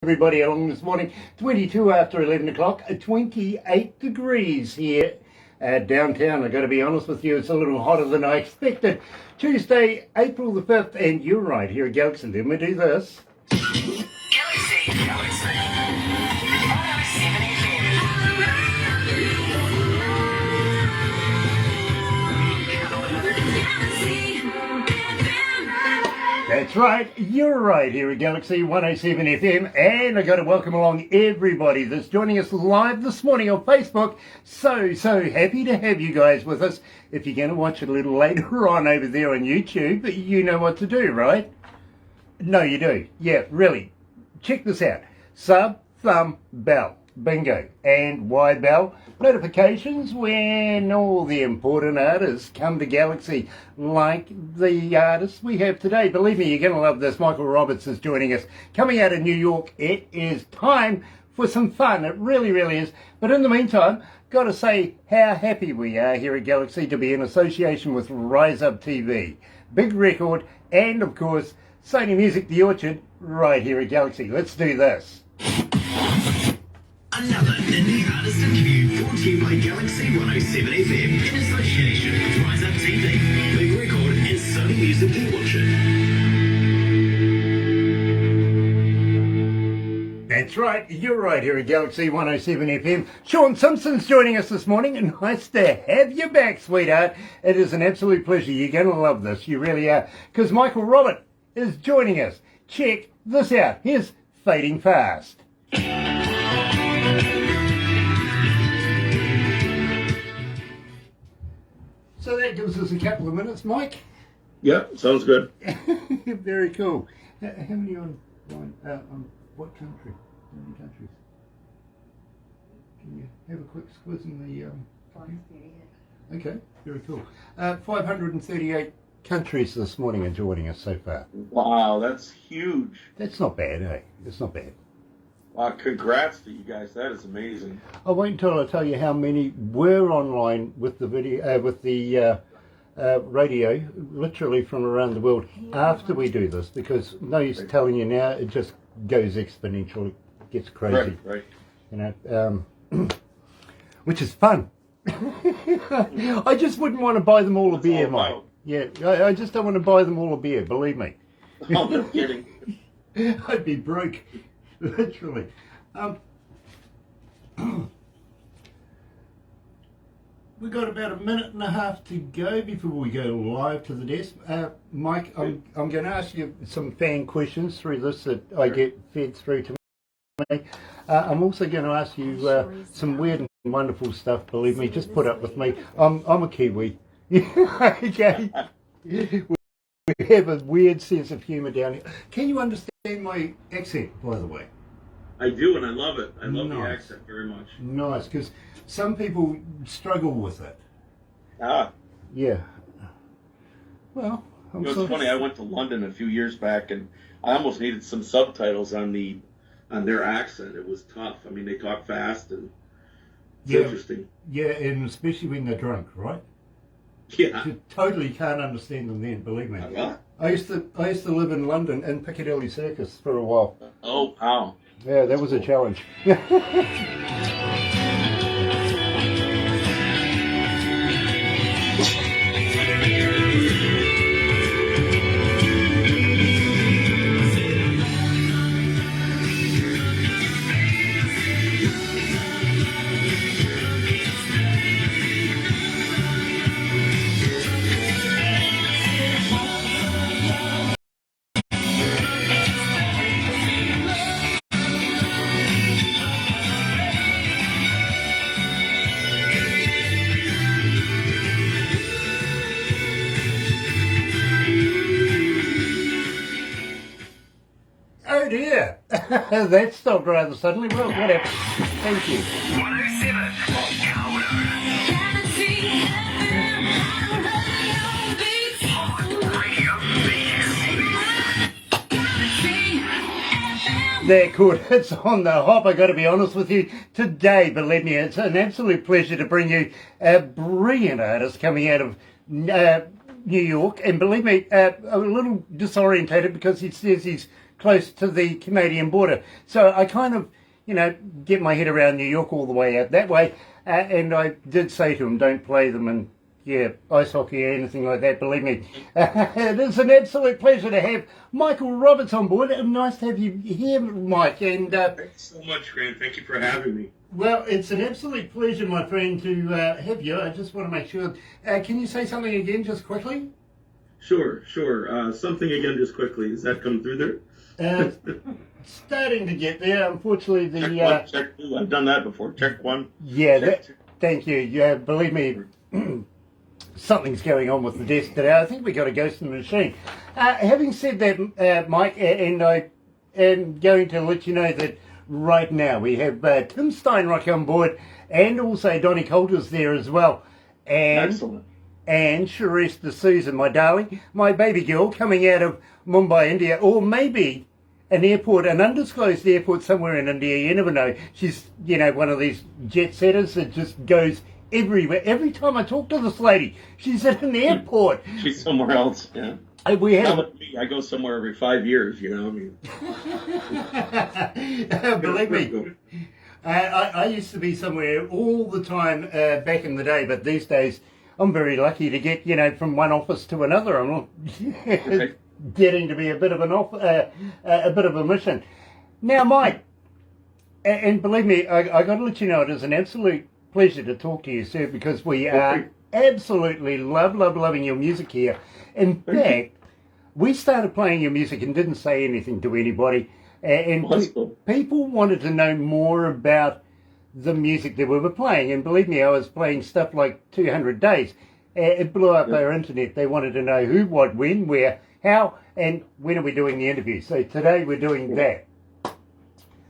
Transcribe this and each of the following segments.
Everybody along this morning, 22 after 11 o'clock, 28 degrees here at downtown. I've got to be honest with you, it's a little hotter than I expected. Tuesday, April the 5th, and you're right here at Galaxy. Let me do this. Galaxy. That's right, you're right here at Galaxy 107 FM, and I got to welcome along everybody that's joining us live this morning on Facebook. So happy to have you guys with us. If you're going to watch it a little later on over there on YouTube, you know what to do, right? No, you do. Yeah, really. Check this out. Sub, thumb, bell. Bingo. And why bell? Notifications when all the important artists come to Galaxy, like the artists we have today. Believe me, you're going to love this. Michael Roberts is joining us, coming out of New York. It is time for some fun. It really is. But in the meantime, got to say how happy we are here at Galaxy to be in association with Rise Up TV, Big Record, and of course, Sony Music The Orchard, right here at Galaxy. Let's do this. Another indie artist interview brought to you by Galaxy 107 FM in association with Rise Up TV, Big Record and Sony Music The Orchard. That's right, you're right here at Galaxy 107 FM. Sean Simpson's joining us this morning, and nice to have you back, sweetheart. It is an absolute pleasure. You're going to love this, you really are, because Michael Roberts is joining us. Check this out. Here's Fading Fast. So that gives us a couple of minutes, Mike. Yep, sounds good. Very cool. How many on what country? How many countries? Can you have a quick squiz in the... 538. Okay, very cool. 538 countries this morning are joining us so far. Wow, that's huge. That's not bad, eh? It's not bad. Wow, congrats to you guys. That is amazing. I'll wait until I tell you how many were online with the video, with the radio, literally from around the world after we do this, because no use telling you now, it just goes exponential, it gets crazy. Right. You know, which is fun. I just wouldn't want to buy them all a beer, Mike. Yeah, I just don't want to buy them all a beer, believe me. Oh, no kidding. I'd be broke. Literally. We've got about a minute and a half to go before we go live to the desk. Mike, I'm going to ask you some fan questions through this that I get fed through to me. I'm also going to ask you some weird and wonderful stuff, believe me. Just put up with me. I'm a Kiwi. Okay. We have a weird sense of humour down here. Can you understand my accent, by the way? I do, and I love it. I love Nice. the accent very much. Nice, because some people struggle with it. Ah. Yeah. Well, It's funny, I went to London a few years back, and I almost needed some subtitles on their accent. It was tough. I mean, they talk fast, and it's interesting. Yeah, and especially when they're drunk, right? Yeah. You totally can't understand them then, believe me. What? I used to live in London in Piccadilly Circus for a while. Oh, wow. Yeah, that was a challenge. Oh dear, that stopped rather suddenly. Well, whatever. Thank you. 107. They're good. It's on the hop, I got to be honest with you. Today, believe me, it's an absolute pleasure to bring you a brilliant artist coming out of New York. And believe me, a little disorientated because he says he's close to the Canadian border. So I kind of, get my head around New York all the way out that way. And I did say to him, don't play them in, ice hockey or anything like that, believe me. It is an absolute pleasure to have Michael Roberts on board. Nice to have you here, Mike. And Thanks so much, Grant. Thank you for having me. well, it's an absolute pleasure, my friend, to have you. I just want to make sure. Can you say something again just quickly? Sure. Something again, just quickly. Does that come through there? Starting to get there. Unfortunately, Check 2. I've done that before. Check 1. Yeah, Check 2. thank you. Yeah, believe me, something's going on with the desk today. I think we got a ghost in the machine. Having said that, Mike, and I am going to let you know that right now we have Tim Steinrock on board, and also Donnie Coulter's there as well. And Excellent. And Charisse D'Souza, my darling, my baby girl, coming out of Mumbai, India, or maybe an airport, an undisclosed airport somewhere in India. You never know. She's, one of these jet setters that just goes everywhere. Every time I talk to this lady, she's at an airport. She's somewhere else, yeah. We have. Not like me. I go somewhere every 5 years, Believe me, I used to be somewhere all the time back in the day, but these days I'm very lucky to get, from one office to another. I'm not getting to be a bit of a bit of a mission. Now, Mike, and believe me, I got to let you know it is an absolute pleasure to talk to you, sir, because we are absolutely loving your music here. In fact, we started playing your music and didn't say anything to anybody, and people wanted to know more about the music that we were playing. And believe me, I was playing stuff like 200 Days. It blew up our internet. They wanted to know who, what, when, where, how, and when are we doing the interview. So today we're doing that.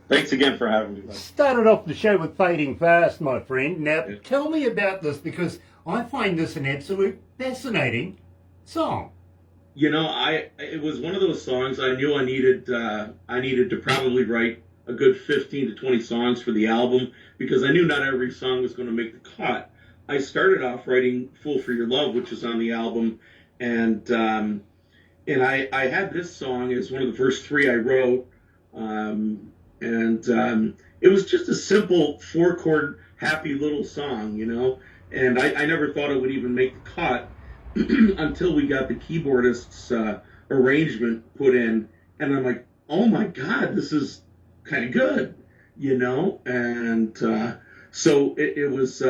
Thanks again for having me. Started off the show with Fading Fast, my friend. Now, tell me about this, because I find this an absolute fascinating song. It was one of those songs I knew I needed to probably write a good 15 to 20 songs for the album, because I knew not every song was going to make the cut. I started off writing Fool for Your Love, which is on the album, and I had this song as one of the first 3 I wrote, and it was just a simple 4-chord happy little song, and I never thought it would even make the cut until we got the keyboardist's arrangement put in, and I'm like, oh my God, this is kind of good, and so it was,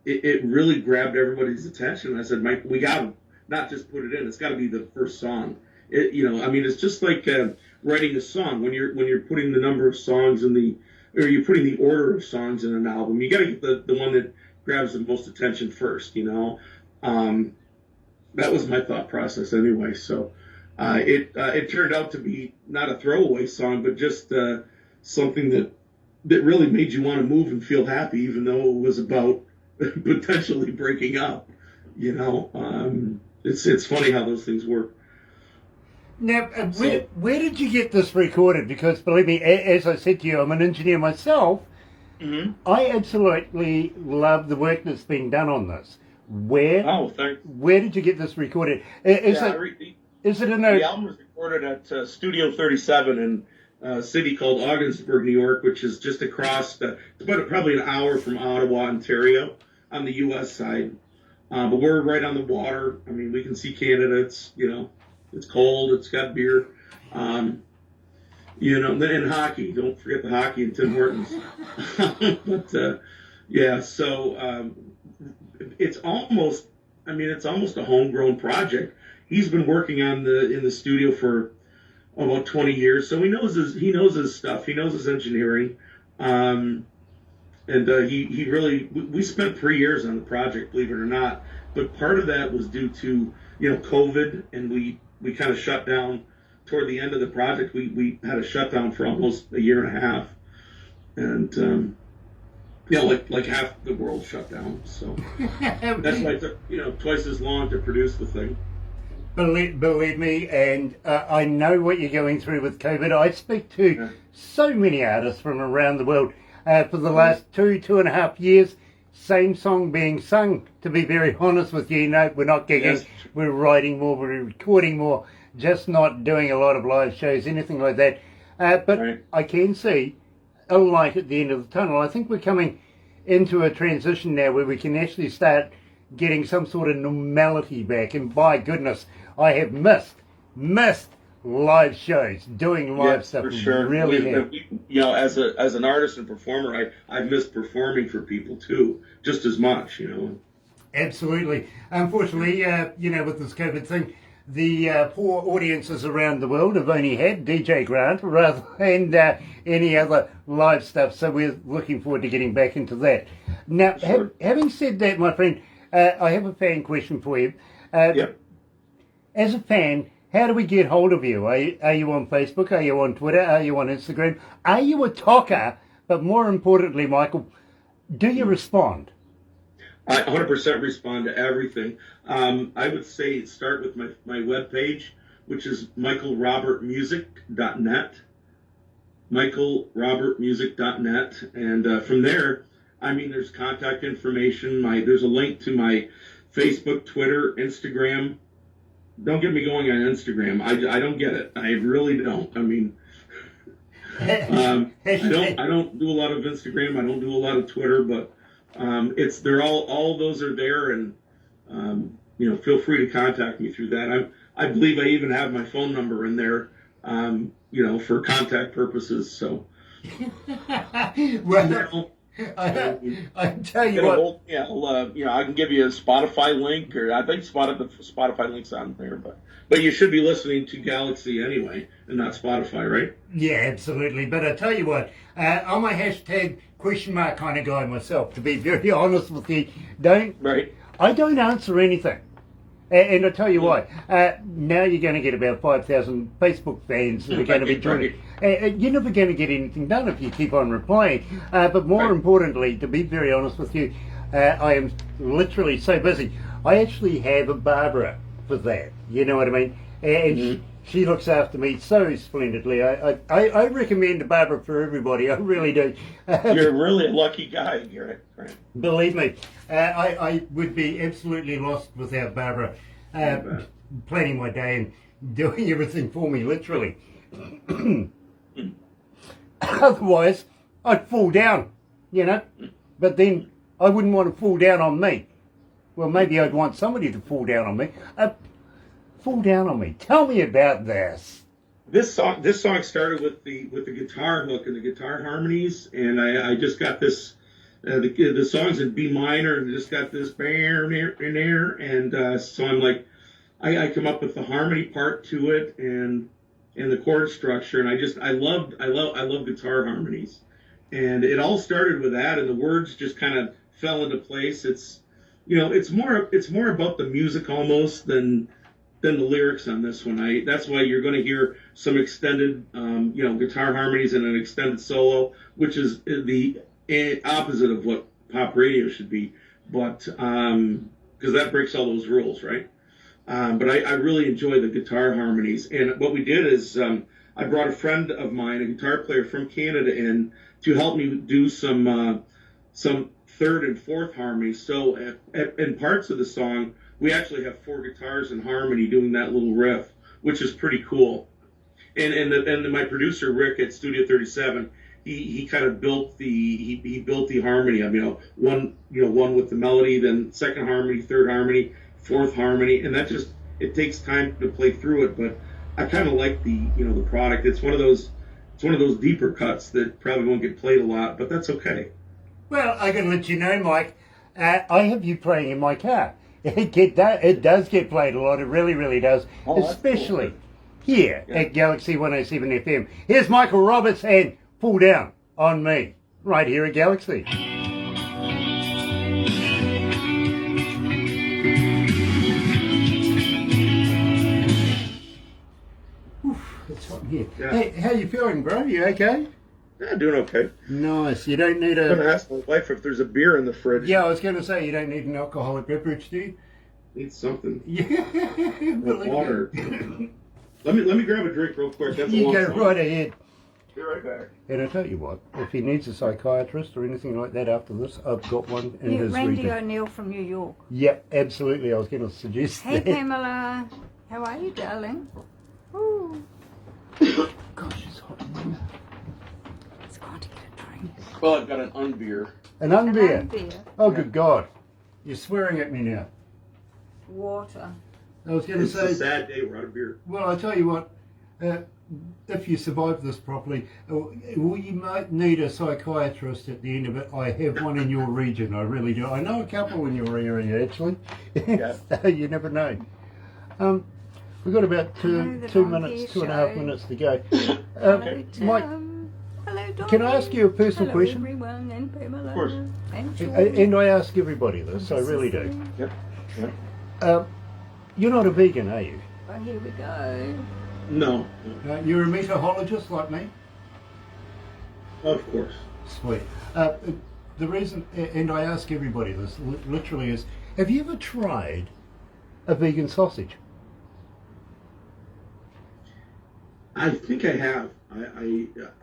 it really grabbed everybody's attention. I said, Mike, we got to not just put it in, it's got to be the first song. It's just like writing a song. When you're putting the number of songs or you're putting the order of songs in an album, you got to get the one that grabs the most attention first, That was my thought process anyway. So it turned out to be not a throwaway song, but just something that really made you want to move and feel happy, even though it was about potentially breaking up. It's funny how those things work. Now, where did you get this recorded? Because believe me, as I said to you, I'm an engineer myself. Mm-hmm. I absolutely love the work that's been done on this. Where did you get this recorded? Is it in the album was recorded at Studio 37 in a city called Augsburg, New York, which is just across it's about probably an hour from Ottawa, Ontario, on the U.S. side. But we're right on the water. I mean, we can see Canada. It's it's cold. It's got beer. And hockey. Don't forget the hockey and Tim Hortons. But so it's almost a homegrown project. He's been working in the studio for about 20 years, so he knows his stuff. He knows his engineering, and he really. We spent 3 years on the project, believe it or not. But part of that was due to COVID, and we kind of shut down toward the end of the project. We had a shutdown for almost a year and a half, and like half the world shut down. So that's why it took twice as long to produce the thing. Believe me, and I know what you're going through with COVID. I speak to so many artists from around the world for the last 2.5 years. Same song being sung. To be very honest with you, we're not gigging. Yes. We're writing more. We're recording more. just not doing a lot of live shows, anything like that. But Right. I can see a light at the end of the tunnel. I think we're coming into a transition now where we can actually start getting some sort of normality back. And by goodness, I have missed live shows, doing live stuff. For sure. Really have. You know, as an artist and performer, I miss performing for people too, just as much. You know. Absolutely. Unfortunately, with this COVID thing, the poor audiences around the world have only had DJ Grant rather than any other live stuff. So we're looking forward to getting back into that. Now, Sure. having said that, my friend, I have a fan question for you. Yep. As a fan, how do we get hold of you? Are you on Facebook? Are you on Twitter? Are you on Instagram? Are you a talker? But more importantly, Michael, do you respond? I 100% respond to everything. I would say start with my webpage, which is michaelrobertmusic.net. michaelrobertmusic.net. And from there, I mean, there's contact information. There's a link to my Facebook, Twitter, Instagram. Don't get me going on Instagram. I don't get it. I really don't. I mean, I don't do a lot of Instagram. I don't do a lot of Twitter, but they're all those are there, and feel free to contact me through that. I believe I even have my phone number in there, for contact purposes. So, Well, I tell you what. I can give you a Spotify link, or I think Spotify link's on there, but you should be listening to Galaxy anyway, and not Spotify, right? Yeah, absolutely. But I tell you what, I'm a hashtag question mark kind of guy myself, to be very honest with you. I don't answer anything. And I tell you why. Now you're going to get about 5,000 Facebook fans that are going to be joining. You're never going to get anything done if you keep on replying. But more importantly, to be very honest with you, I am literally so busy. I actually have a Barbara for that. You know what I mean? And she looks after me so splendidly. I recommend a Barbara for everybody. I really do. You're really a lucky guy, Garrett. Right. Believe me, I would be absolutely lost without Barbara planning my day and doing everything for me, literally. Otherwise, I'd fall down, But then I wouldn't want to fall down on me. Well, maybe I'd want somebody to fall down on me. Fall down on me. Tell me about this. This song started with the guitar hook and the guitar harmonies, and I just got this. The song's in B minor, and just got this in there, and so I'm like, I come up with the harmony part to it, and the chord structure, and I love guitar harmonies, and it all started with that, and the words just kind of fell into place. It's more about the music almost than the lyrics on this one. That's why you're going to hear some extended guitar harmonies and an extended solo, which is the opposite of what pop radio should be, but because that breaks all those rules, right? But I really enjoy the guitar harmonies, and what we did is I brought a friend of mine, a guitar player from Canada, in to help me do some third and fourth harmonies. So in parts of the song, we actually have four guitars in harmony doing that little riff, which is pretty cool. And my producer Rick at Studio 37, he kind of built the built the harmony. One with the melody, then second harmony, third harmony, fourth harmony, and that it takes time to play through it. But I kind of like the product. It's one of those deeper cuts that probably won't get played a lot, but that's okay. Well, I can let you know, Mike. I have you playing in my car. It does get played a lot. It really, really does. Especially cool. Here at Galaxy 107 FM. Here's Michael Roberts and Fall Down on Me, right here at Galaxy. It's hot here. Yeah. Hey, how you feeling, bro? You okay? Yeah, doing okay. Nice. You don't need I'm going to ask my wife if there's a beer in the fridge. Yeah, I was going to say, you don't need an alcoholic beverage, do you? Need something. Yeah. Water. Let me grab a drink real quick. That's you go right ahead. Be right back. And I tell you what, if he needs a psychiatrist or anything like that after this, I've got one in his Randy region. O'Neill from New York. Yep, absolutely. I was going to suggest Hey that. Pamela, how are you, darling? Gosh, it's hot in here. It's going to get a drink. Well, I've got an unbeer. An unbeer. Beer. Oh, good God. You're swearing at me now. Water. I was going to It's a say, sad day. We're out of beer. well, I tell you what, if you survive this properly, well, you might need a psychiatrist at the end of it. I have one in your region, I really do. I know a couple in your area, actually. Yeah. You never know. We've got about Hello, the 2 donkey minutes, 2.5 show. minutes to go. Hello, Mike, Tim. Hello, can I Donny. ask you a personal Hello, question? everyone, and Pamela. Of course. And Sean. And I ask everybody this, I really do. Yep. You're not a vegan, are you? Oh, here we go. No, You're a meteorologist like me? of course. Sweet. The reason, and I ask everybody this, literally is, have you ever tried a vegan sausage? I think I have.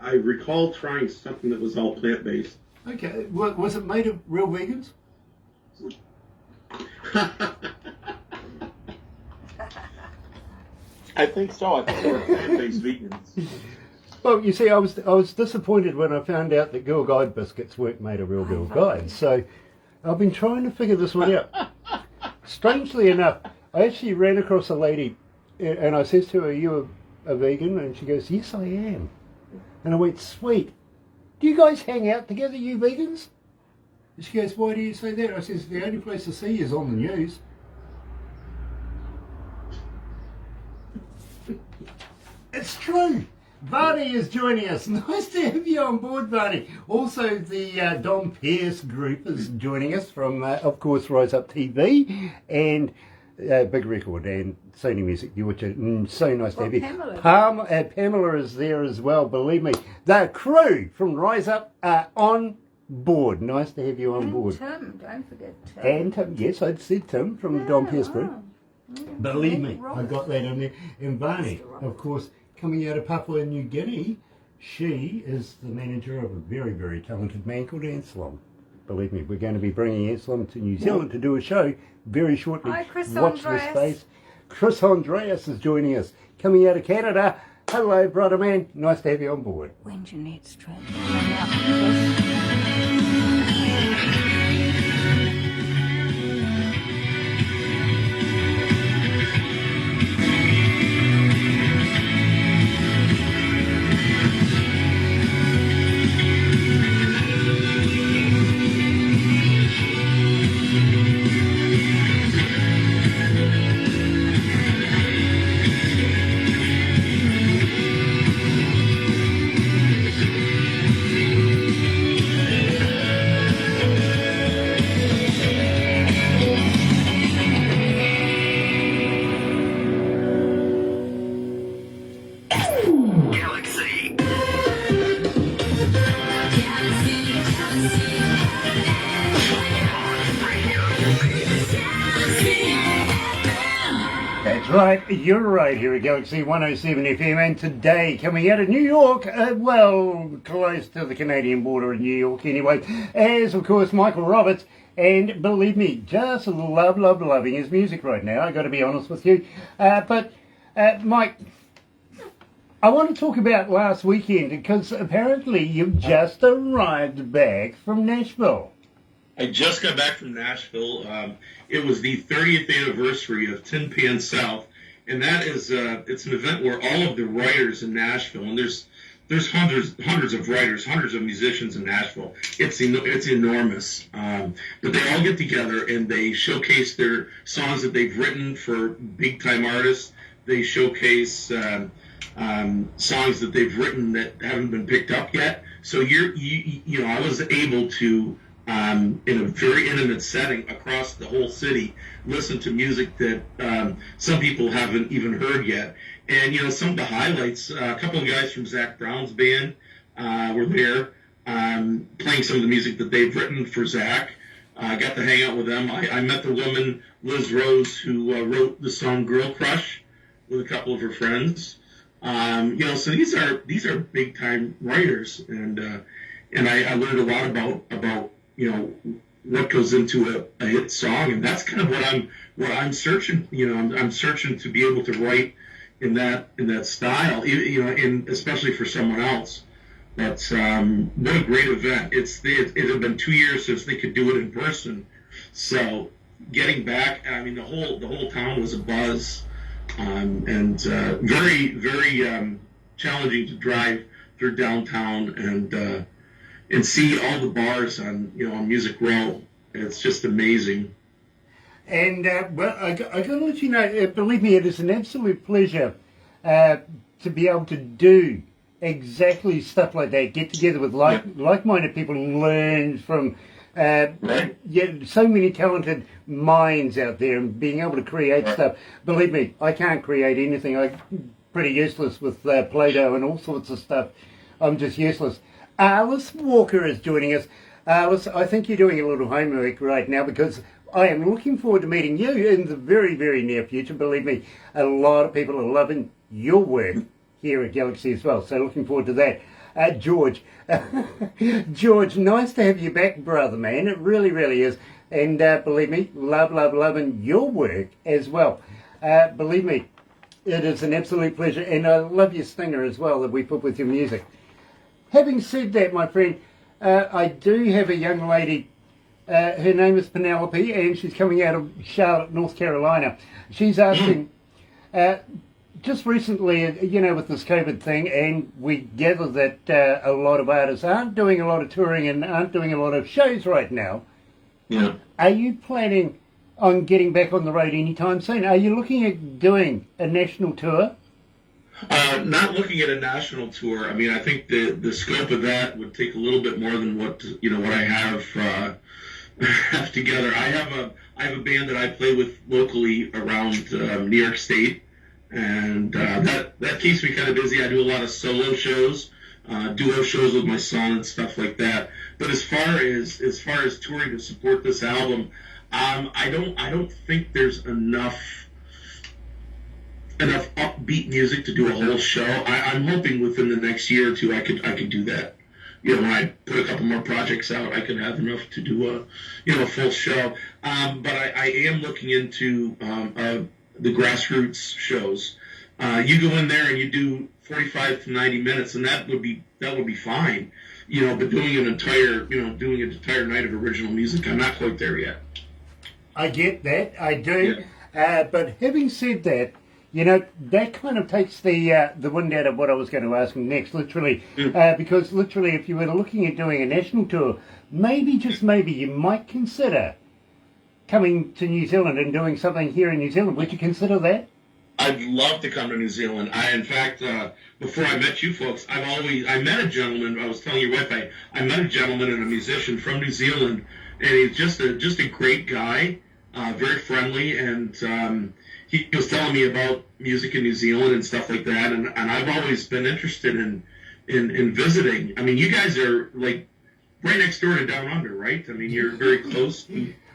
I recall trying something that was all plant based. Okay, was it made of real vegans? I think so. I think they were plant-based vegans. Well, you see, I was disappointed when I found out that Girl Guide biscuits weren't made of real Girl Guides. So I've been trying to figure this one out. Strangely enough, I actually ran across a lady, and I says to her, "Are you a vegan?" And she goes, "Yes, I am." And I went, "Sweet. Do you guys hang out together, you vegans?" And she goes, "Why do you say that?" I says, "The only place to see you is on the news." It's true. Varney is joining us. Nice to have you on board, Varney. Also, the Dom Pierce group is joining us from, of course, Rise Up TV and Big Record and Sony Music, which are so nice to have you. Pamela is there as well, believe me. The crew from Rise Up are on board. Nice to have you on board. Tim, don't forget Tim. And Tim, yes, I'd said Tim from the Dom Pierce group. Mm. Believe me, Right. I got that in there. And Barney, of course, coming out of Papua New Guinea, she is the manager of a very, very talented man called Anselm. Believe me, we're going to be bringing Anselm to New Zealand to do a show very shortly. Hi, Chris Watch Andreas. this space. Chris Andreas is joining us, coming out of Canada. Hello, brother man. Nice to have you on board. When Jeanette's trip. Galaxy. That's right, you're right here at Galaxy 107 FM, and today coming out of New York, well, close to the Canadian border in New York anyway, as of course Michael Roberts, and believe me, just loving his music right now, I got to be honest with you. But Mike, I want to talk about last weekend because apparently you've just arrived back from Nashville. I just got back from Nashville. It was the 30th anniversary of Tin Pan South, and that is it's an event where all of the writers in Nashville, and there's hundreds of writers, hundreds of musicians in Nashville. It's enormous, but they all get together and they showcase their songs that they've written for big time artists. They showcase songs that they've written that haven't been picked up yet. So you know, I was able to, in a very intimate setting across the whole city, listen to music that some people haven't even heard yet. And, you know, some of the highlights, a couple of guys from Zach Brown's band were there playing some of the music that they've written for Zach. I got to hang out with them. I met the woman, Liz Rose, who wrote the song Girl Crush with a couple of her friends. You know, so these are big time writers, and I learned a lot about you know what goes into a hit song, and that's kind of what I'm searching. You know, I'm searching to be able to write, in that style, you know, and especially for someone else. That's what a great event. It had been 2 years since they could do it in person, so getting back, I mean, the whole town was abuzz, and very challenging to drive through downtown and see all the bars on Music Row. It's just amazing. And, well, I got to let you know, believe me, it is an absolute pleasure to be able to do exactly stuff like that, get together with like-minded people and learn from so many talented minds out there and being able to create stuff. Believe me, I can't create anything. I'm pretty useless with Play-Doh and all sorts of stuff. I'm just useless. Alice Walker is joining us. Alice, I think you're doing a little homework right now because I am looking forward to meeting you in the very, very near future. Believe me, a lot of people are loving your work here at Galaxy as well. So looking forward to that. George, George, nice to have you back, brother, man. It really, really is. And believe me, loving your work as well. Believe me, it is an absolute pleasure. And I love your stinger as well that we put with your music. Having said that, my friend, I do have a young lady. Her name is Penelope, and she's coming out of Charlotte, North Carolina. She's asking, just recently, you know, with this COVID thing, and we gather that a lot of artists aren't doing a lot of touring and aren't doing a lot of shows right now. Yeah. Are you planning on getting back on the road anytime soon? Are you looking at doing a national tour? Not looking at a national tour. I mean, I think the scope of that would take a little bit more than what I have together. I have a band that I play with locally around New York State, and that keeps me kind of busy. I do a lot of solo shows, duo shows with my son and stuff like that. But as far as touring to support this album, I don't think there's enough upbeat music to do a whole show. I'm hoping within the next year or two I could do that. You know, when I put a couple more projects out, I could have enough to do a full show. But I am looking into the grassroots shows. You go in there and you do 45 to 90 minutes, and that would be fine. You know, but doing an entire night of original music, I'm not quite there yet. I get that, I do. Yeah. But having said that, you know, that kind of takes the wind out of what I was going to ask next, literally. Because literally, if you were looking at doing a national tour, maybe, just maybe, you might consider coming to New Zealand and doing something here in New Zealand. Would you consider that? I'd love to come to New Zealand. In fact, before I met you folks, I met a gentleman. I was telling your wife, I met a gentleman and a musician from New Zealand, and he's just a great guy, very friendly, and he was telling me about music in New Zealand and stuff like that, and I've always been interested in visiting. I mean, you guys are like right next door to Down Under, right? I mean, you're very close.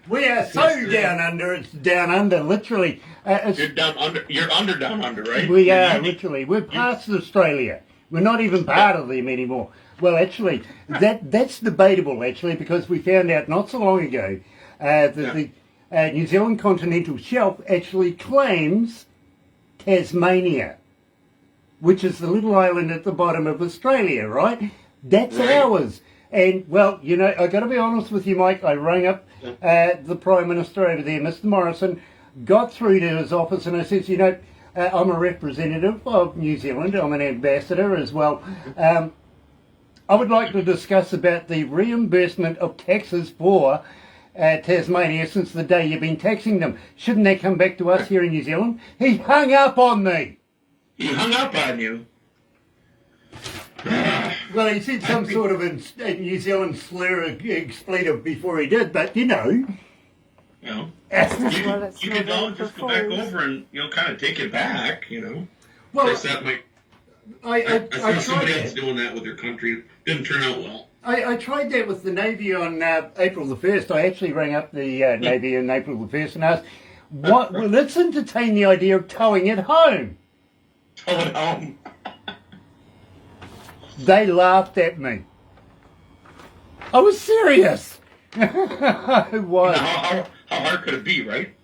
We are so down under. It's down under, literally. You're down under. You're under Down Under, right? We are, literally. We're past Australia. We're not even part of them anymore. Well, actually, that's debatable, actually, because we found out not so long ago that the New Zealand continental shelf actually claims Tasmania, which is the little island at the bottom of Australia, right? That's ours. And, well, you know, I got to be honest with you, Mike. I rang up the Prime Minister over there, Mr. Morrison, got through to his office, and I said, you know, I'm a representative of New Zealand. I'm an ambassador as well. I would like to discuss about the reimbursement of taxes for Tasmania since the day you've been taxing them. Shouldn't that come back to us here in New Zealand? He hung up on me. He hung up on you? Well, he said some sort of a New Zealand slur expletive before he did, but you know. Well, you could all just go back over and, you know, kind of take it back, you know. Well, that might. I saw somebody else doing that with their country. Didn't turn out well. I tried that with the Navy on April the 1st. I actually rang up the Navy on April the 1st and asked, well, let's entertain the idea of towing it home. Tow it home? They laughed at me. I was serious. I was. How hard could it be, right?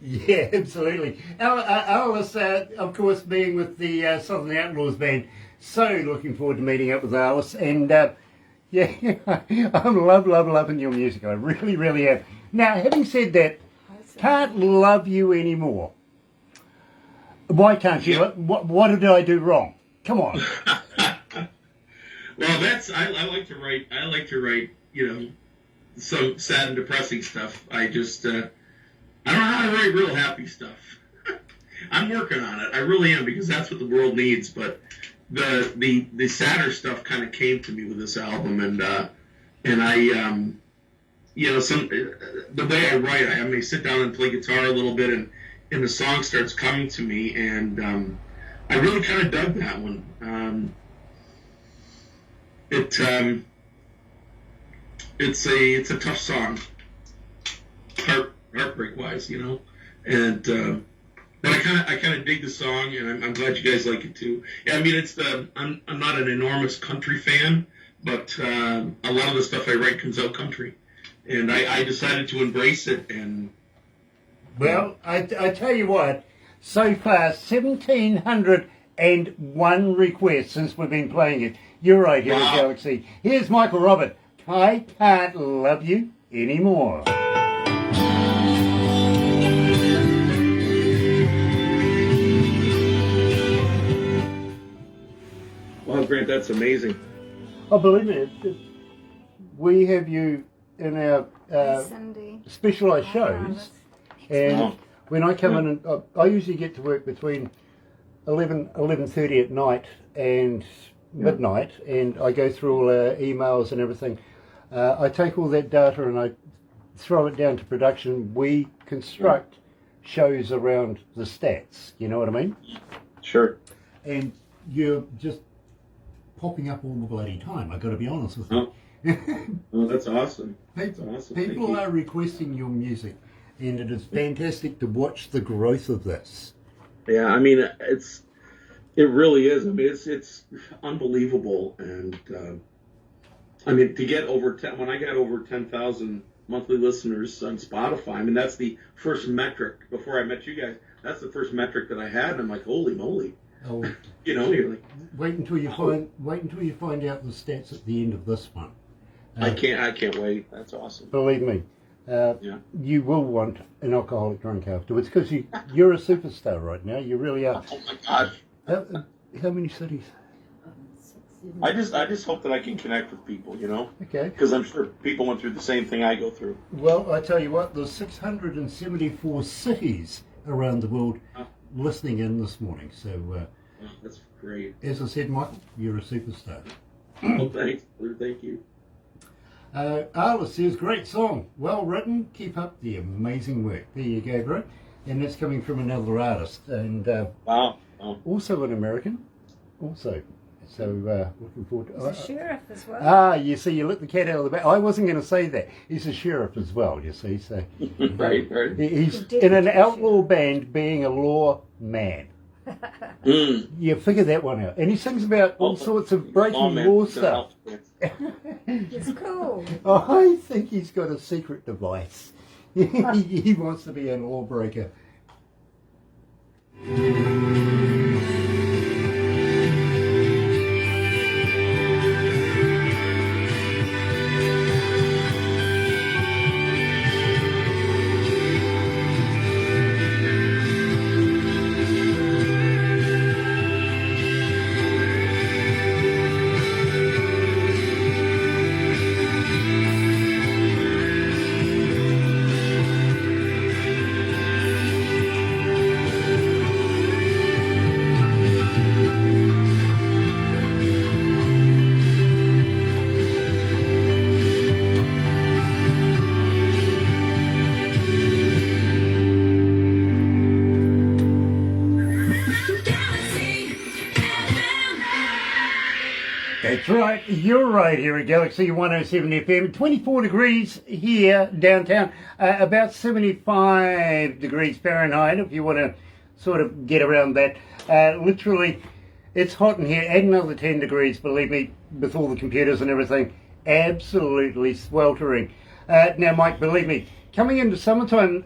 Yeah, absolutely. Alice, of course, being with the Southern Outlaws band, so looking forward to meeting up with Alice. And yeah, I'm loving your music. I really, really am. Now, having said that, can't love you anymore. Why can't you? Yep. What did I do wrong? Come on. Well, I like to write. I like to write. Some sad and depressing stuff. I just I don't know how to write real happy stuff. I'm working on it. I really am, because that's what the world needs. But the sadder stuff kind of came to me with this album, and I the way I write, I may sit down and play guitar a little bit, and the song starts coming to me, and I really kind of dug that one. It's a tough song, heartbreak wise, and but I kind of dig the song, and I'm glad you guys like it too. Yeah, I mean, I'm not an enormous country fan, but a lot of the stuff I write comes out country, and I decided to embrace it. And well, I tell you what, so far 1,701 requests since we've been playing it. You're right here at Galaxy. Here's Michael Robert. I can't love you anymore. Wow, Grant, that's amazing. Oh, believe me, we have you in our Cindy. specialised shows, and when I come in, and I usually get to work between 11:30 at night and midnight, and I go through all our emails and everything. I take all that data and I throw it down to production. We construct shows around the stats, you know what I mean? Sure. And you're just popping up all the bloody time, I've got to be honest with you. Oh, that's awesome. That's awesome. People are requesting your music, and it is fantastic to watch the growth of this. Yeah, I mean, it really is. I mean, it's unbelievable, and I mean, to get when I got over 10,000 monthly listeners on Spotify, I mean, that's the first metric. Before I met you guys, that's the first metric that I had, and I'm like, holy moly! Oh, You're like, wait until you find out the stats at the end of this one. I can't wait. That's awesome. Believe me, you will want an alcoholic drink afterwards, because you're a superstar right now. You really are. Oh my gosh! How many cities? I just hope that I can connect with people, Okay. Because I'm sure people went through the same thing I go through. Well, I tell you what, there's 674 cities around the world listening in this morning. So that's great. As I said, Michael, you're a superstar. Well, thanks. Thank you. Alice says, great song, well written, keep up the amazing work. There you go, bro. And that's coming from another artist, and Wow. also an American, also. So looking forward to He's a sheriff as well. Ah, you see, you let the cat out of the bag. I wasn't going to say that. He's a sheriff as well, you see. So Right. he's in an outlaw band being a law man. You figure that one out. And he sings about all sorts of breaking law stuff. It's cool. I think he's got a secret device. He wants to be a lawbreaker. That's right, you're right here at Galaxy 107 FM. 24 degrees here downtown, about 75 degrees Fahrenheit if you want to sort of get around that. Literally, it's hot in here. Add another 10 degrees, believe me, with all the computers and everything. Absolutely sweltering. Now, Mike, believe me, coming into summertime,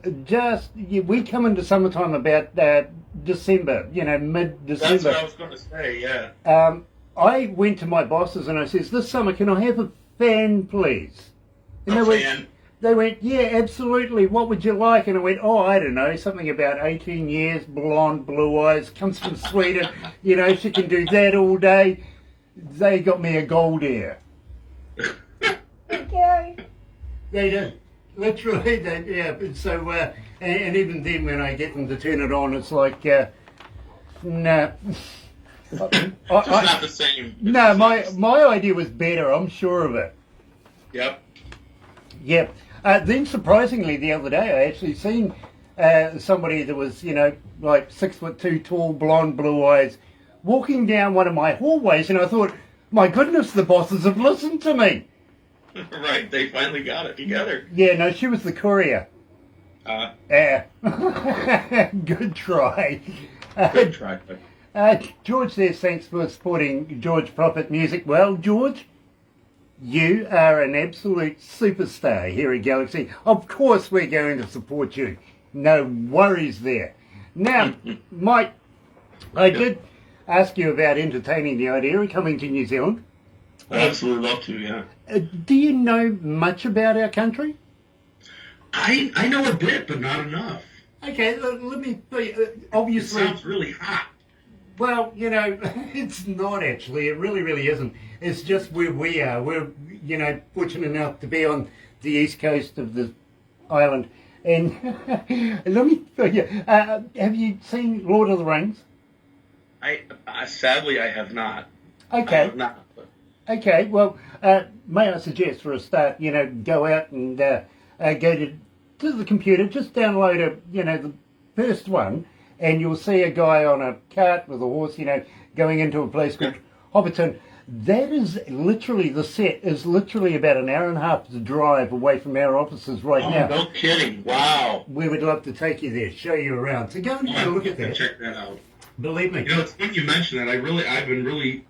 we come into summertime about December, mid-December. That's what I was going to say, yeah. I went to my bosses and I says, this summer, can I have a fan, please? And they went, yeah, absolutely. What would you like? And I went, oh, I don't know, something about 18 years, blonde, blue eyes, comes from Sweden. She can do that all day. They got me a gold ear. Okay. They do. Literally, yeah. So, and even then when I get them to turn it on, it's like, no. It's not the same. No, my idea was better, I'm sure of it. Yep. Yep. Then surprisingly, the other day, I actually seen somebody that was, like 6'2" tall, blonde, blue eyes, walking down one of my hallways, and I thought, my goodness, the bosses have listened to me. Right, they finally got it together. Yeah, no, she was the courier. Yeah. Good try. Good try. George says, thanks for supporting George Prophet Music. Well, George, you are an absolute superstar here at Galaxy. Of course we're going to support you. No worries there. Now, Mike, I did ask you about entertaining the idea of coming to New Zealand. I'd absolutely love to, yeah. Do you know much about our country? I know a bit, but not enough. Okay, let me... obviously... It sounds really hot. Well, it's not actually. It really, really isn't. It's just where we are. We're, fortunate enough to be on the east coast of the island. And let me tell you, have you seen Lord of the Rings? Sadly, I have not. Okay. I have not. Okay, well, may I suggest for a start, go out and go to the computer, just download the first one, and you'll see a guy on a cart with a horse, going into a place called Hobbiton. That is literally, the set is literally about an hour and a half to drive away from our offices right now. No kidding. Wow. We would love to take you there, show you around. So go and have a look at that. Check that out. Believe me. It's funny you mentioned that. I've been really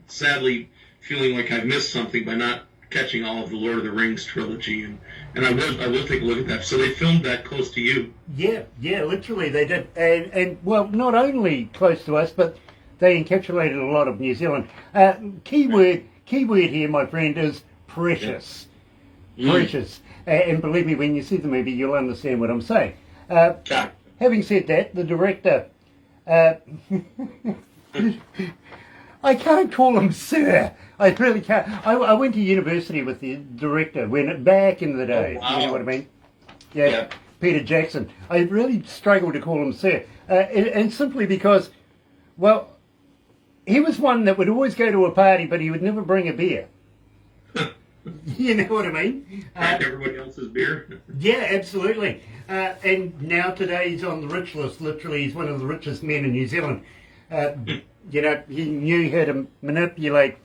sadly feeling like I've missed something by not catching all of the Lord of the Rings trilogy, and I will take a look at that. So they filmed that close to you. Yeah, literally they did, and well, not only close to us, but they encapsulated a lot of New Zealand. Keyword here, my friend, is precious. Yeah. Precious. And believe me, when you see the movie, you'll understand what I'm saying. Having said that, the director, I can't call him sir. I really can't. I went to university with the director back in the day. Oh, wow. You know what I mean? Yeah. Peter Jackson. I really struggled to call him sir. And simply because, well, he was one that would always go to a party, but he would never bring a beer. You know what I mean? Everybody else's beer? Yeah, absolutely. And now today he's on the rich list. Literally, he's one of the richest men in New Zealand. He knew how to manipulate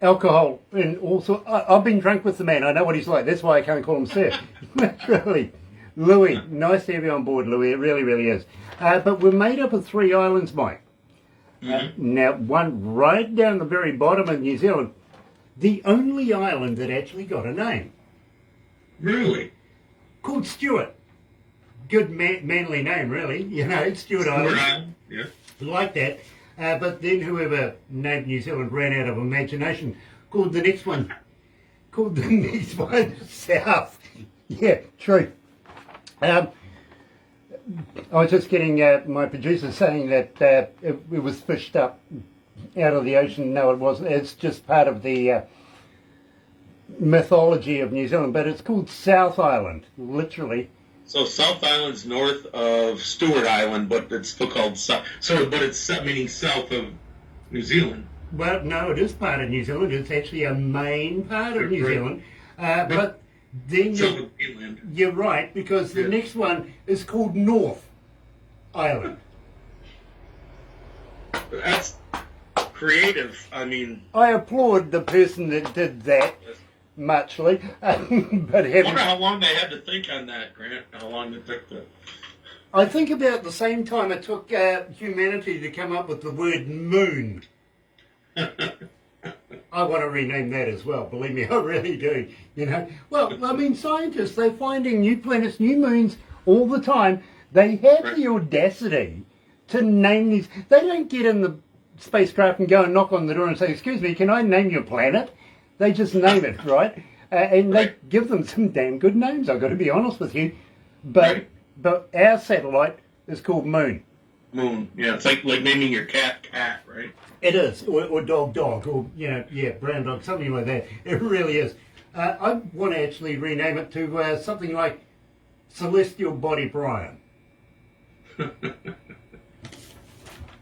alcohol and also. I've been drunk with the man. I know what he's like. That's why I can't call him sir. Literally. Louis, nice to have you on board, Louis. It really, really is. But we're made up of 3 islands, Mike. Now, one right down the very bottom of New Zealand, the only island that actually got a name. Really? Called Stewart. Good manly name, really. Stewart Island. Yeah. Like that. But then whoever named New Zealand ran out of imagination, called the next one South. Yeah, true. I was just getting my producer saying that it was fished up out of the ocean. No, it wasn't. It's just part of the mythology of New Zealand, but it's called South Island, literally. So South Island's north of Stewart Island, but it's still called South. But it's meaning south of New Zealand. Well, no, it is part of New Zealand. It's actually a main part of New Zealand. But then you're right, because the next one is called North Island. That's creative. I mean, I applaud the person that did that. Muchly, but I wonder how long they had to think on that, Grant. How long it took to... I think about the same time it took humanity to come up with the word moon. I want to rename that as well. Believe me, I really do. You know, well, I mean, scientists, they're finding new planets, new moons all the time. They have the audacity to name these. They don't get in the spacecraft and go and knock on the door and say, "Excuse me, can I name your planet?" They just name it, right? And they give them some damn good names. I've got to be honest with you. But our satellite is called Moon. Moon. Yeah, it's like naming your cat, right? It is, or dog, or brown dog, something like that. It really is. I want to actually rename it to something like Celestial Body Brian.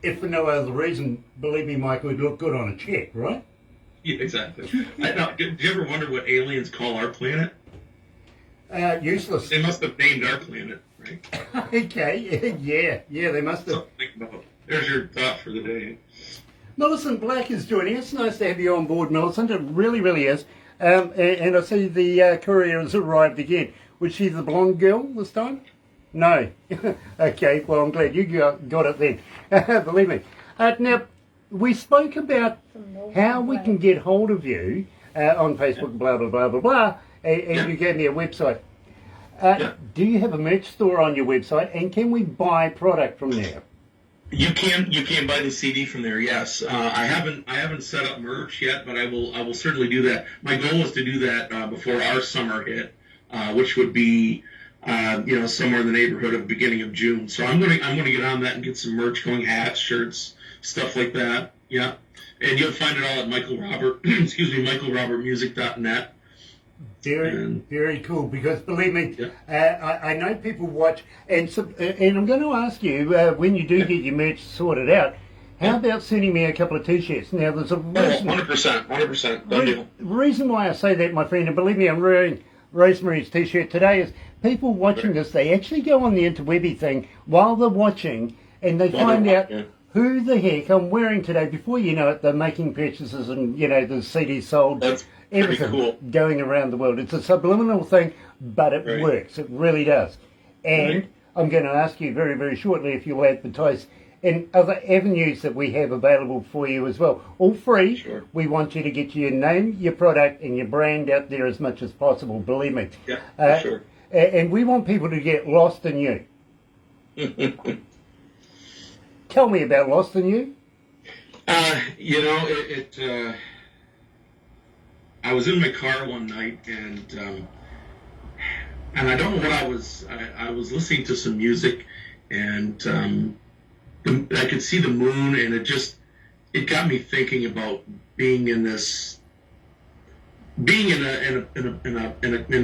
If for no other reason, believe me, Mike, it would look good on a check, right? Yeah, exactly. Do you ever wonder what aliens call our planet? Useless. They must have named our planet, right? Okay, yeah, they must have. Something about. There's your thought for the day. Millicent Black is joining us. Nice to have you on board, Millicent. It really, really is. And I see the courier has arrived again. Was she the blonde girl this time? No. Okay, well, I'm glad you got it then. Believe me. Now, we spoke about how we can get hold of you on Facebook, blah, blah, blah, blah, blah, and you gave me a website. Do you have a merch store on your website, and can we buy product from there? You can buy the CD from there. Yes, I haven't set up merch yet, but I will certainly do that. My goal is to do that before our summer hit, which would be somewhere in the neighborhood of beginning of June. So I'm gonna get on that and get some merch going, hats, shirts, stuff like that. Yeah, and you'll find it all at michaelrobertmusic.net. Very cool, because believe me, I know people watch, and I'm going to ask you, when you do get your merch sorted out, how about sending me a couple of T-shirts? Now, there's a reason, 100%, done deal. Reason why I say that, my friend, and believe me, I'm wearing Rosemary's T-shirt today, is people watching this, they actually go on the interwebby thing while they're watching, and they find out who the heck I'm wearing today. Before you know it, they're making purchases, and, the CDs sold. That's everything cool. Going around the world. It's a subliminal thing, but it works. It really does. And I'm going to ask you very, very shortly if you'll advertise in other avenues that we have available for you as well. All free. Sure. We want you to get your name, your product, and your brand out there as much as possible, believe me. Yeah, sure. And we want people to get lost in you. Tell me about Lost in You. I was in my car one night, and I don't know what I was listening to some music, and I could see the moon, and it got me thinking about being in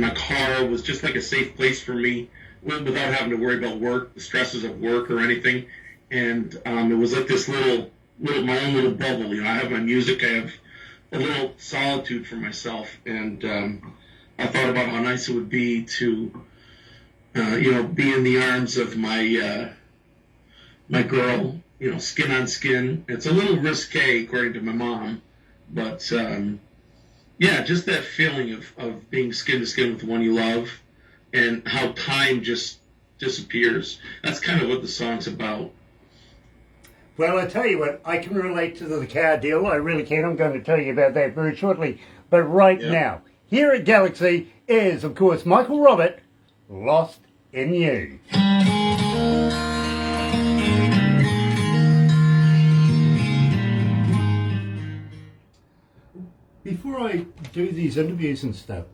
my car was just like a safe place for me, without having to worry about work, the stresses of work or anything. And it was like this my own little bubble. I have my music, I have a little solitude for myself, and I thought about how nice it would be to, be in the arms of my girl, skin on skin. It's a little risque, according to my mom, but just that feeling of being skin to skin with the one you love, and how time just disappears. That's kind of what the song's about. Well, I tell you what, I can relate to the car deal. I really can. I'm going to tell you about that very shortly. But right now, here at Galaxy is, of course, Michael Robert, Lost in You. Before I do these interviews and stuff,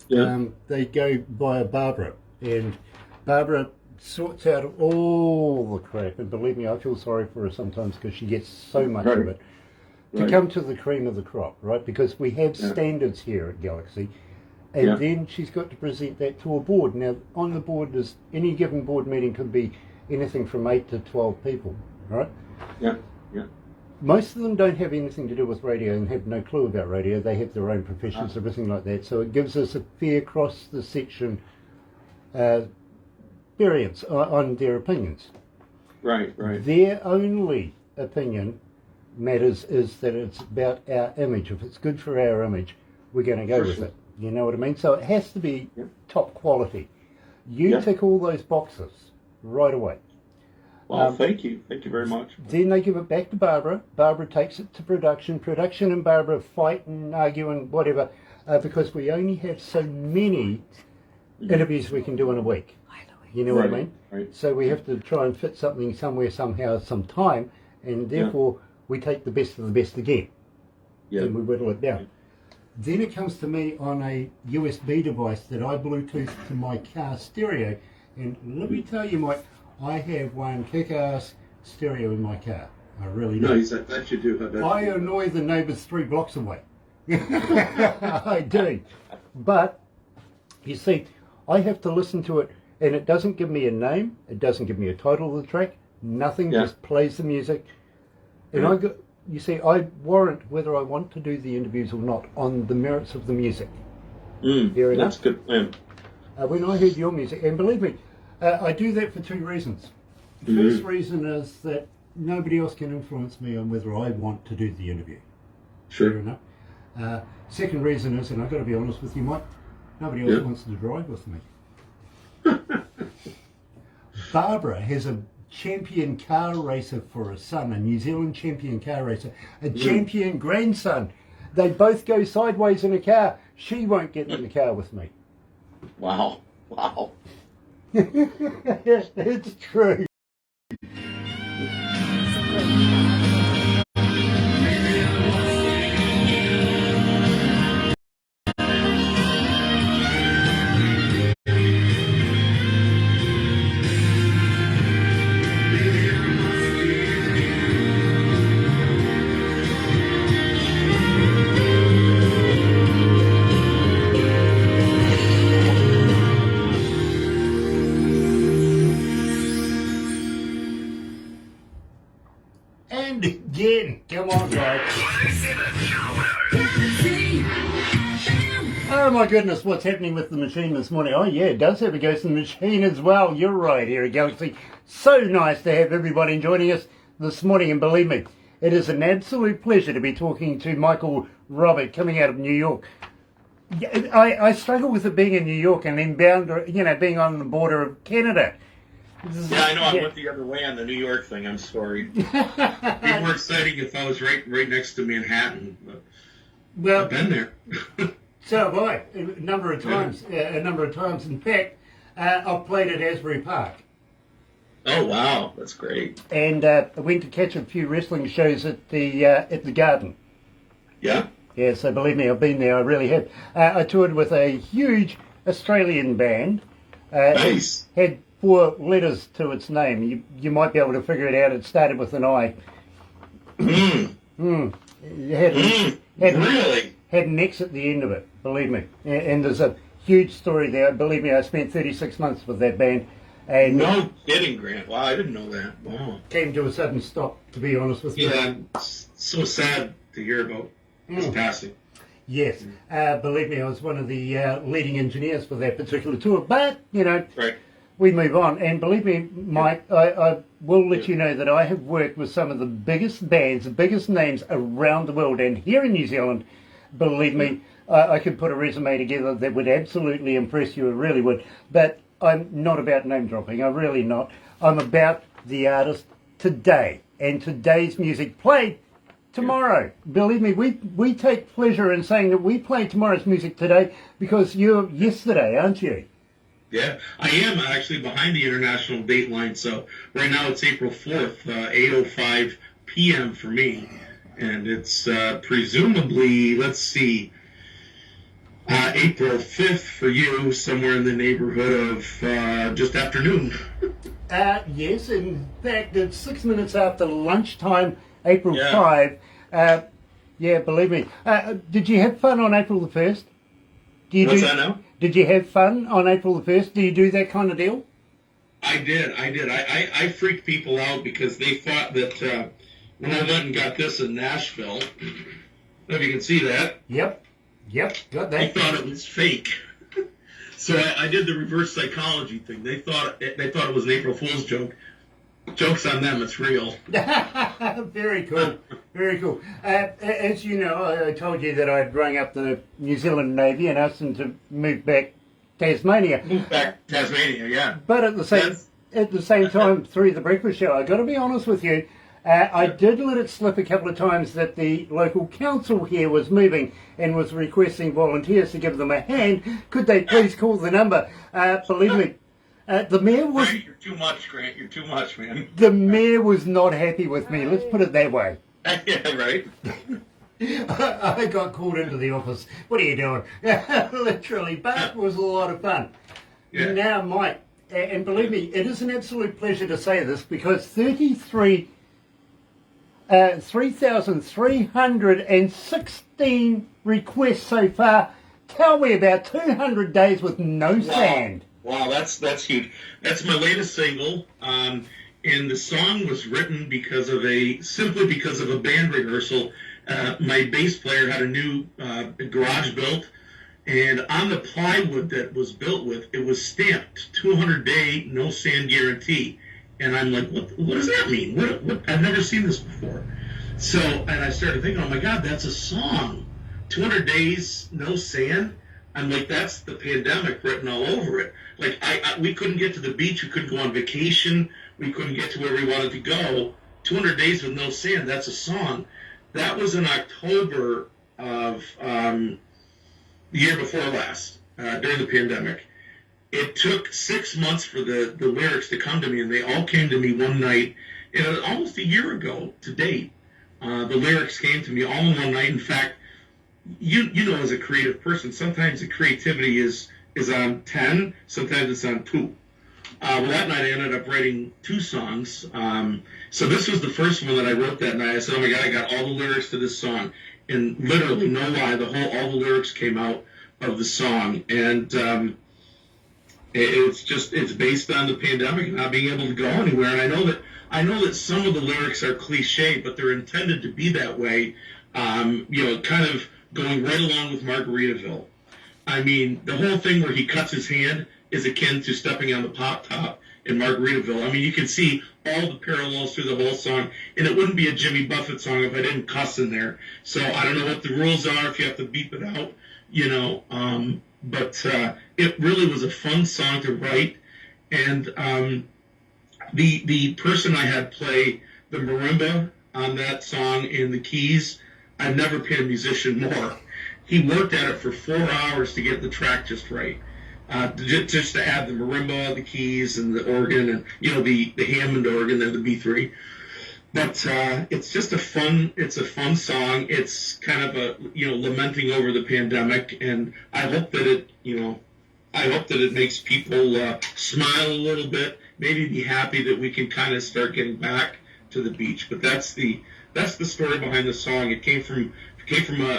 they go via Barbara. And Barbara sorts out all the crap, and believe me, I feel sorry for her sometimes because she gets so much of it to come to the cream of the crop, right? Because we have standards here at Galaxy, and then she's got to present that to a board. Now, on the board, any given board meeting could be anything from 8 to 12 people, right? Most of them don't have anything to do with radio and have no clue about radio. They have their own professions, everything like that. So it gives us a fair cross the section experience on their opinions. Right. Their only opinion matters is that it's about our image. If it's good for our image, we're going to go with it. You know what I mean? So it has to be top quality. You tick all those boxes right away. Well, thank you very much. Then they give it back to Barbara. Barbara takes it to production. Production and Barbara fight and argue and whatever because we only have so many interviews we can do in a week. You know what I mean? Right. So we have to try and fit something somewhere, somehow, sometime, and therefore we take the best of the best again. Yeah. And we whittle it down. Then it comes to me on a USB device that I Bluetooth to my car stereo. And let me tell you, Mike, I have one kick-ass stereo in my car. I really do. Nice, I bet you do. I annoy the neighbours 3 blocks away. I do. But, you see, I have to listen to it, and it doesn't give me a name, it doesn't give me a title of the track, nothing, just plays the music. And you see, I warrant whether I want to do the interviews or not on the merits of the music. Fair enough? That's good. When I heard your music, and believe me, I do that for 2 reasons. The first reason is that nobody else can influence me on whether I want to do the interview. Sure. Fair enough. Second reason is, and I've got to be honest with you, Mike, nobody else wants to drive with me. Barbara has a champion car racer for a son, a New Zealand champion car racer, a champion grandson. They both go sideways in a car. She won't get in the car with me. Wow. It's true. And again, come on, guys. Oh my goodness, what's happening with the machine this morning? Oh yeah, it does have a ghost in the machine as well. You're right here at Galaxy. So nice to have everybody joining us this morning, and believe me, it is an absolute pleasure to be talking to Michael Robert coming out of New York. I struggle with it being in New York and then being on the border of Canada. Yeah, I know. I went the other way on the New York thing. I'm sorry. It'd be more exciting if I was right next to Manhattan. But Well, I've been there. so have I, a number of times. In fact, I've played at Asbury Park. Oh wow, that's great. And I went to catch a few wrestling shows at the Garden. Yeah. Yeah, so believe me, I've been there. I really have. I toured with a huge Australian band. Nice. Had 4 letters to its name. You might be able to figure it out. It started with an I. Really? Had an X at the end of it, believe me. And there's a huge story there. Believe me, I spent 36 months with that band. And No kidding, Grant. Wow, I didn't know that. Wow. came to a sudden stop, to be honest with you. Yeah, it's so sad to hear about his passing. Yes, believe me, I was one of the leading engineers for that particular tour. But, Right. we move on. And believe me, Mike, I will let you know that I have worked with some of the biggest bands, the biggest names around the world. And here in New Zealand, believe me, I could put a resume together that would absolutely impress you. It really would. But I'm not about name dropping. I'm really not. I'm about the artist today. And today's music played tomorrow. Believe me, we take pleasure in saying that we play tomorrow's music today because you're yesterday, aren't you? Yeah, I am actually behind the international date line. So right now it's April 4th, 8:05 p.m. for me. And it's presumably, let's see, April 5th for you, somewhere in the neighborhood of just afternoon. Yes, in fact, it's 6 minutes after lunchtime, April Yeah. 5. Yeah, believe me. Did you have fun on April the 1st? What's that now? Did you have fun on April the 1st? Do you do that kind of deal? I did. I freaked people out because they thought that when I went and got this in Nashville, if you can see that, Yep, got they that. thought it was fake. So I did the reverse psychology thing. They thought it was an April Fool's joke. Joke's on them, it's real. Very cool, very cool. As you know, I told you that I'd rung up the New Zealand Navy and asked them to move back Tasmania. Move back to Tasmania, yeah. But at the same at the same time, through the breakfast show, I got to be honest with you, I did let it slip a couple of times that the local council here was moving and was requesting volunteers to give them a hand. Could they please call the number? Believe me, the mayor was... Grant, you're too much, Grant. You're too much, man. The mayor was not happy with me. Let's put it that way. Yeah, right? I got called into the office. What are you doing? Literally, but it was a lot of fun. Yeah. Now, Mike, and believe me, it is an absolute pleasure to say this because 3,316 requests so far tell me about 200 days with no sand. Wow, that's huge. That's my latest single. And the song was written simply because of a band rehearsal. My bass player had a new garage built, and on the plywood that was built with, it was stamped 200-day no sand guarantee. And I'm like, what does that mean? What? I've never seen this before. So, and I started thinking, oh my God, that's a song. 200 days no sand. I'm like, that's the pandemic written all over it. Like, we couldn't get to the beach. We couldn't go on vacation. We couldn't get to where we wanted to go. 200 days with no sand. That's a song. That was in October of the year before last, during the pandemic. It took 6 months for the lyrics to come to me, and they all came to me one night, almost a year ago to date. The lyrics came to me all in one night. In fact, you know, as a creative person, sometimes the creativity is on 10, sometimes it's on 2. Well, that night I ended up writing 2 songs. So this was the first one that I wrote that night. I said, oh my God, I got all the lyrics to this song. And literally, no lie, all the lyrics came out of the song. And it's based on the pandemic and not being able to go anywhere. And I know that some of the lyrics are cliche, but they're intended to be that way. Kind of going right along with Margaritaville. I mean, the whole thing where he cuts his hand is akin to stepping on the pop top in Margaritaville. I mean, you can see all the parallels through the whole song, and it wouldn't be a Jimmy Buffett song if I didn't cuss in there. So I don't know what the rules are if you have to beep it out, but it really was a fun song to write. And the person I had play the marimba on that song in the keys, I've never paid a musician more. He worked at it for 4 hours to get the track just right. Just to add the marimba, the keys, and the organ, and the Hammond organ, and the B3. But it's just a fun song. It's kind of a lamenting over the pandemic, and I hope that it makes people smile a little bit, maybe be happy that we can kind of start getting back to the beach. But that's the story behind the song. It came from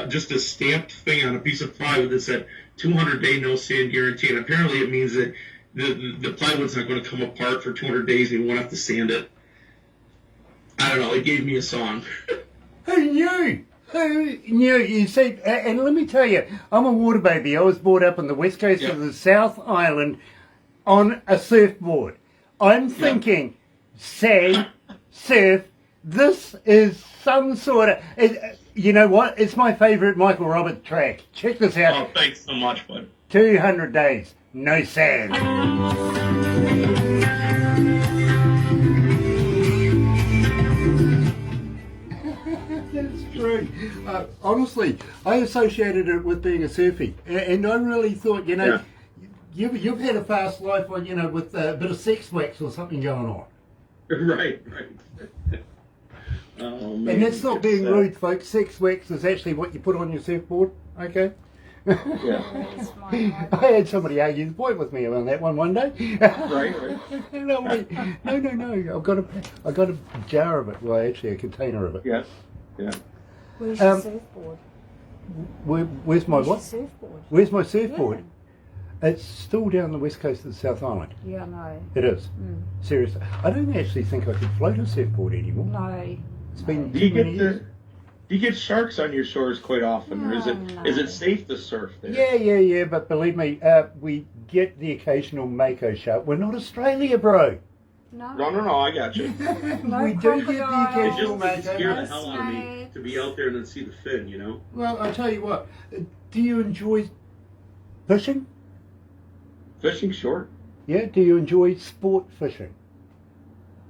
just a stamped thing on a piece of plywood that said 200-day no sand guarantee, and apparently it means that the plywood's not going to come apart for 200 days and you won't have to sand it. I don't know. It gave me a song. Who knew? Who knew? You see, and let me tell you, I'm a water baby. I was brought up on the west coast of the South Island on a surfboard. I'm thinking, sand, surf, this is some sort of... you know what? It's my favourite Michael Roberts track. Check this out. Oh, thanks so much, bud. 200 days, no sand. That's true. Honestly, I associated it with being a surfie. And I really thought, you've had a fast life, with a bit of sex wax or something going on. Right. Oh, man. And that's not being rude, folks. Sex wax is actually what you put on your surfboard, okay? Yeah. I had somebody argue the point with me on that one day. Right. And I went, no. I've got a jar of it. Well, actually, a container of it. Yeah. Where's your surfboard? Where's my what? Surfboard? Where's my surfboard? It's still down the west coast of the South Island. Yeah, no. It is. Seriously. I don't actually think I could float a surfboard anymore. No. It's been Do too many years. you get sharks on your shores quite often, or is it safe to surf there? Yeah, but believe me, we get the occasional mako shark. We're not Australia, bro. No, I got you. We do get the occasional It just mako. scared the hell out of me to be out there and then see the fin, Well, I'll tell you what. Do you enjoy fishing? Fishing short. Yeah, do you enjoy sport fishing?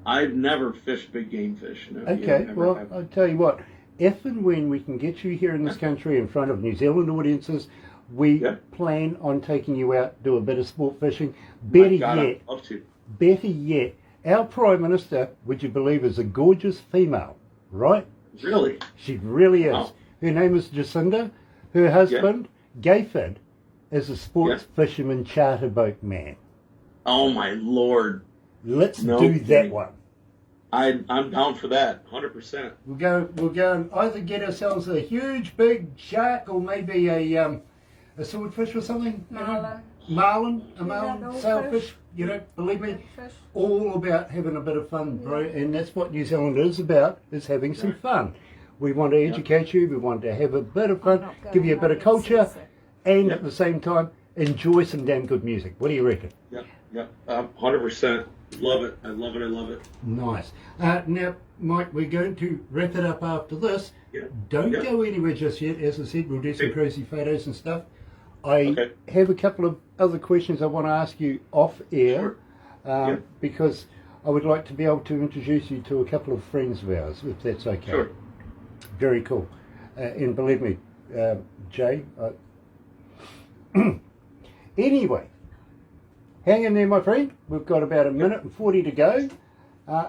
I've never fished big game fish. No, Okay, never well, have. I'll tell you what, if and when we can get you here in this country in front of New Zealand audiences, we plan on taking you out, do a bit of sport fishing. My God, I'd love to. Better yet, our Prime Minister, would you believe, is a gorgeous female, right? Really? She really is. Wow. Her name is Jacinda. Her husband, Gayford, is a sports fisherman charter boat man. Oh my Lord! Let's do that kidding. one. I'm down for that, 100%. We'll go and either get ourselves a huge big shark or maybe a swordfish or something. Marlin, sailfish. You know, believe me, all about having a bit of fun, bro. And that's what New Zealand is about, is having some fun. We want to educate you, we want to have a bit of fun, give you a bit of culture, and at the same time, enjoy some damn good music. What do you reckon? Yep, 100%. Love it. I love it. Nice. Now, Mike, we're going to wrap it up after this. Don't go anywhere just yet. As I said, we'll do some crazy photos and stuff. I have a couple of other questions I want to ask you off air, because I would like to be able to introduce you to a couple of friends of ours, if that's okay. Sure. Very cool. And believe me, Jay, anyway, hang in there, my friend. We've got about a minute and 40 to go.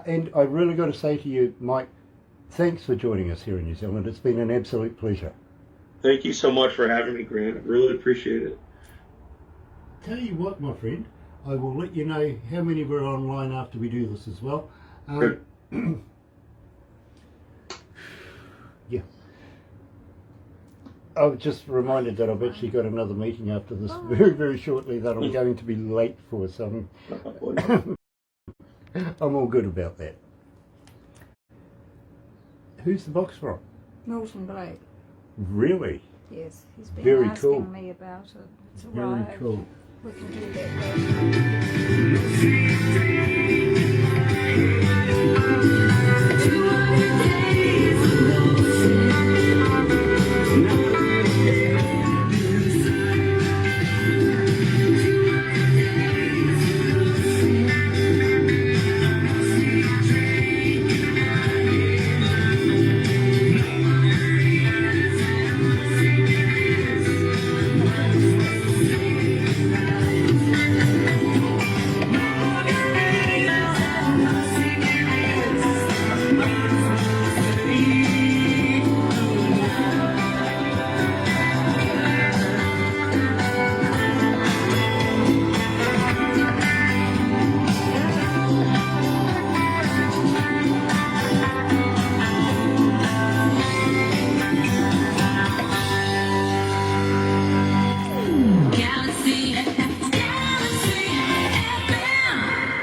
And I really got to say to you, Mike, thanks for joining us here in New Zealand. It's been an absolute pleasure. Thank you so much for having me, Grant. I really appreciate it. Tell you what, my friend, I will let you know how many were online after we do this as well. Yeah. I was just reminded that I've actually got another meeting after this very, very shortly that I'm going to be late for, so I'm all good about that. Who's the box from? Milton Blake. Really? Yes, he's been Very asking cool. me about it. It's Very arrived. cool. We can do that.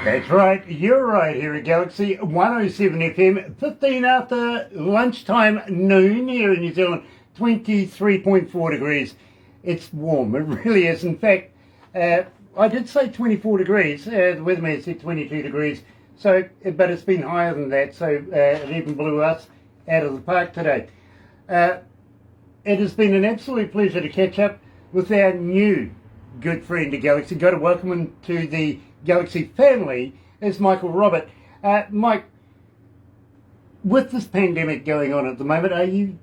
That's right, you're right here at Galaxy 107 FM, 15 after lunchtime noon here in New Zealand, 23.4 degrees. It's warm, it really is. In fact, I did say 24 degrees, the weatherman said 22 degrees, so, but it's been higher than that, so it even blew us out of the park today. It has been an absolute pleasure to catch up with our new good friend to Galaxy. Got to welcome him to the Galaxy family is Michael Robert. Mike, with this pandemic going on at the moment, are you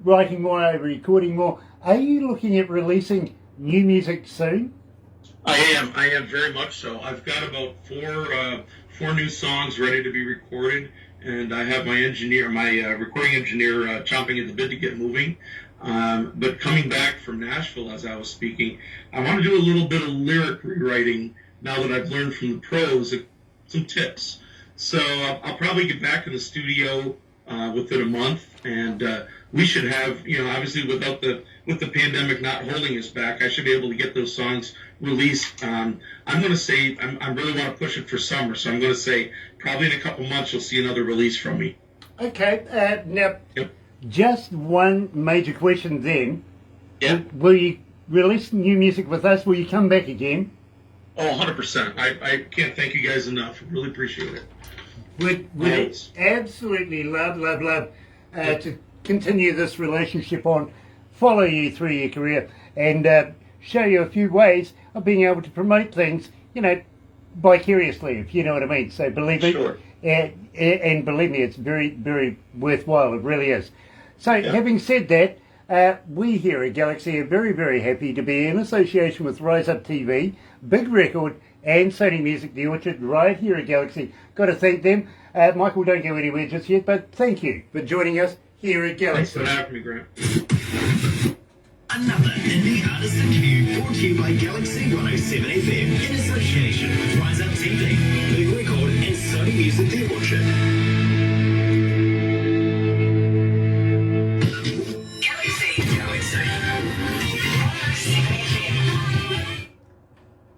writing more, are you recording more? Are you looking at releasing new music soon? I am very much so. I've got about four new songs ready to be recorded, and I have my recording engineer chomping at the bit to get moving. But coming back from Nashville, as I was speaking, I want to do a little bit of lyric rewriting now that I've learned from the pros some tips. So I'll probably get back in the studio within a month, and we should have, obviously with the pandemic not holding us back, I should be able to get those songs released. I'm going to say I really want to push it for summer, so I'm going to say probably in a couple months you'll see another release from me. Okay, now just one major question then. Yeah. Will you release new music with us? Will you come back again? Oh, 100%. I can't thank you guys enough. Really appreciate it. We'd absolutely love to continue this relationship on, follow you through your career, and show you a few ways of being able to promote things, vicariously, if you know what I mean. So believe me, Sure. and believe me, it's very, very worthwhile. It really is. So Yeah. having said that, we here at Galaxy are very, very happy to be in association with Rise Up TV, Big Record, and Sony Music, The Orchard, right here at Galaxy. Got to thank them. Michael, don't go anywhere just yet, but thank you for joining us here at Thanks Galaxy. for having me, Grant. Another indie artist interview brought to you by Galaxy 107 FM in association with Rise Up TV, Big Record, and Sony Music The Orchard. Galaxy.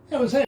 That was it.